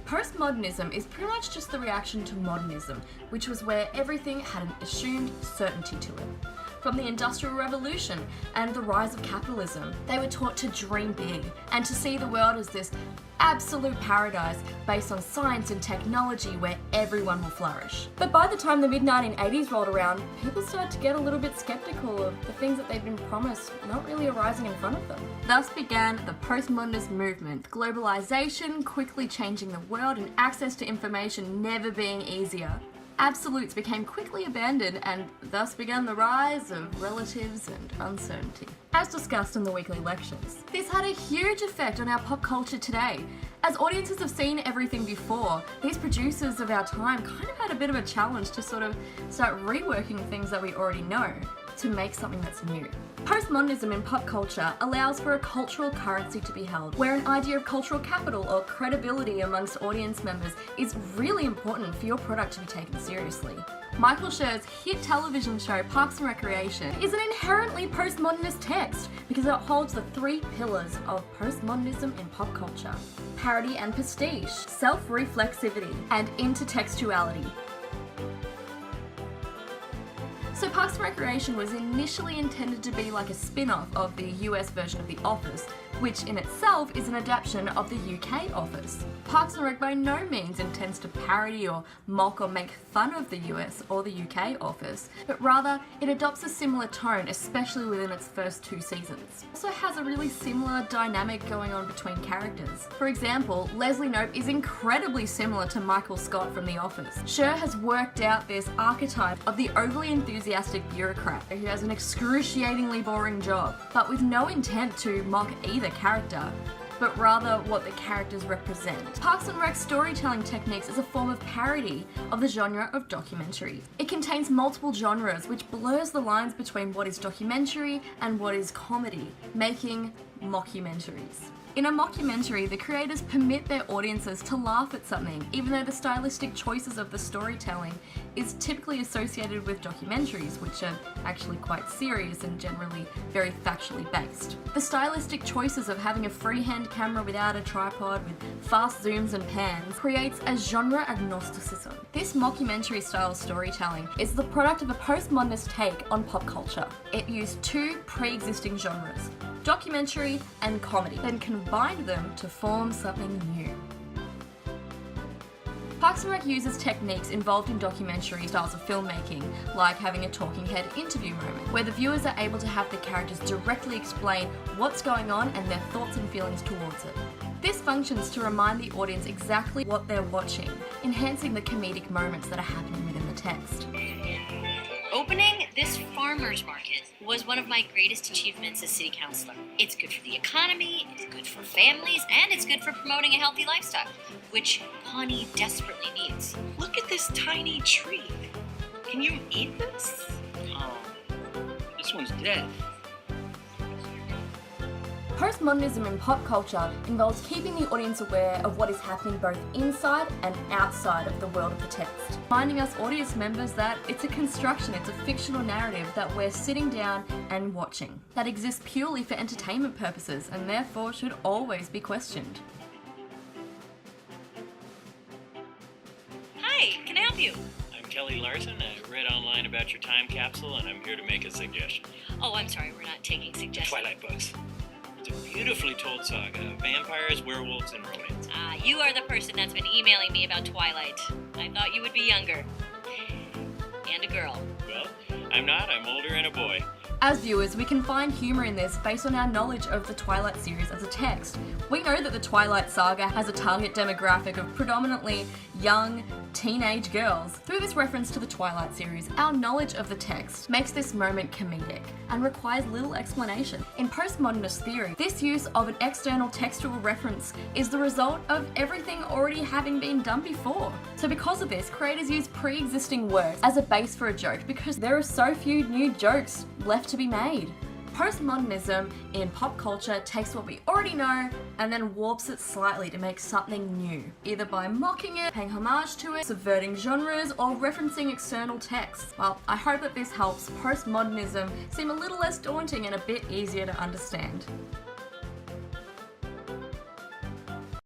Postmodernism is pretty much just the reaction to modernism, which was where everything had an assumed certainty to it. From the Industrial Revolution and the rise of capitalism, they were taught to dream big and to see the world as this absolute paradise based on science and technology where everyone will flourish. But by the time the mid-1980s rolled around, people started to get a little bit skeptical of the things that they'd been promised not really arising in front of them. Thus began the postmodernist movement, globalization quickly changing the world and access to information never being easier. Absolutes became quickly abandoned and thus began the rise of relatives and uncertainty. As discussed in the weekly lectures, this had a huge effect on our pop culture today. As audiences have seen everything before, these producers of our time kind of had a bit of a challenge to sort of start reworking things that we already know to make something that's new. Postmodernism in pop culture allows for a cultural currency to be held, where an idea of cultural capital or credibility amongst audience members is really important for your product to be taken seriously. Michael Schur's hit television show Parks and Recreation is an inherently postmodernist text because it holds the three pillars of postmodernism in pop culture: parody and pastiche, self-reflexivity, and intertextuality. So Parks and Recreation was initially intended to be like a spin-off of the US version of The Office, which in itself is an adaptation of the UK Office. Parks and Rec by no means intends to parody or mock or make fun of the US or the UK Office, but rather it adopts a similar tone, especially within its first 2 seasons. It also has a really similar dynamic going on between characters. For example, Leslie Knope is incredibly similar to Michael Scott from The Office. Schur has worked out this archetype of the overly enthusiastic bureaucrat who has an excruciatingly boring job, but with no intent to mock either character, but rather what the characters represent. Parks and Rec's storytelling techniques is a form of parody of the genre of documentary. It contains multiple genres which blurs the lines between what is documentary and what is comedy, making mockumentaries. In a mockumentary, the creators permit their audiences to laugh at something, even though the stylistic choices of the storytelling is typically associated with documentaries, which are actually quite serious and generally very factually based. The stylistic choices of having a freehand camera without a tripod with fast zooms and pans creates a genre agnosticism. This mockumentary style storytelling is the product of a postmodernist take on pop culture. It used 2 pre-existing genres, documentary and comedy, then combined them to form something new. Parks and Rec uses techniques involved in documentary styles of filmmaking, like having a talking head interview moment, where the viewers are able to have the characters directly explain what's going on and their thoughts and feelings towards it. This functions to remind the audience exactly what they're watching, enhancing the comedic moments that are happening within the text. Opening this farmer's market was one of my greatest achievements as city councilor. It's good for the economy, it's good for families, and it's good for promoting a healthy lifestyle, which Pawnee desperately needs. Look at this tiny tree. Can you eat this? Oh, this one's dead. Postmodernism in pop culture involves keeping the audience aware of what is happening both inside and outside of the world of the text. Reminding us audience members that it's a construction, it's a fictional narrative that we're sitting down and watching, that exists purely for entertainment purposes and therefore should always be questioned. Hi, can I help you? I'm Kelly Larson. I read online about your time capsule and I'm here to make a suggestion. Oh, I'm sorry, we're not taking suggestions. Twilight books. It's a beautifully told saga of vampires, werewolves, and romance. You are the person that's been emailing me about Twilight. I thought you would be younger. And a girl. Well, I'm not. I'm older and a boy. As viewers, we can find humour in this based on our knowledge of the Twilight series as a text. We know that the Twilight saga has a target demographic of predominantly young, teenage girls. Through this reference to the Twilight series, our knowledge of the text makes this moment comedic and requires little explanation. In postmodernist theory, this use of an external textual reference is the result of everything already having been done before. So because of this, creators use pre-existing works as a base for a joke because there are so few new jokes left to be made. Postmodernism in pop culture takes what we already know and then warps it slightly to make something new, either by mocking it, paying homage to it, subverting genres, or referencing external texts. Well, I hope that this helps postmodernism seem a little less daunting and a bit easier to understand.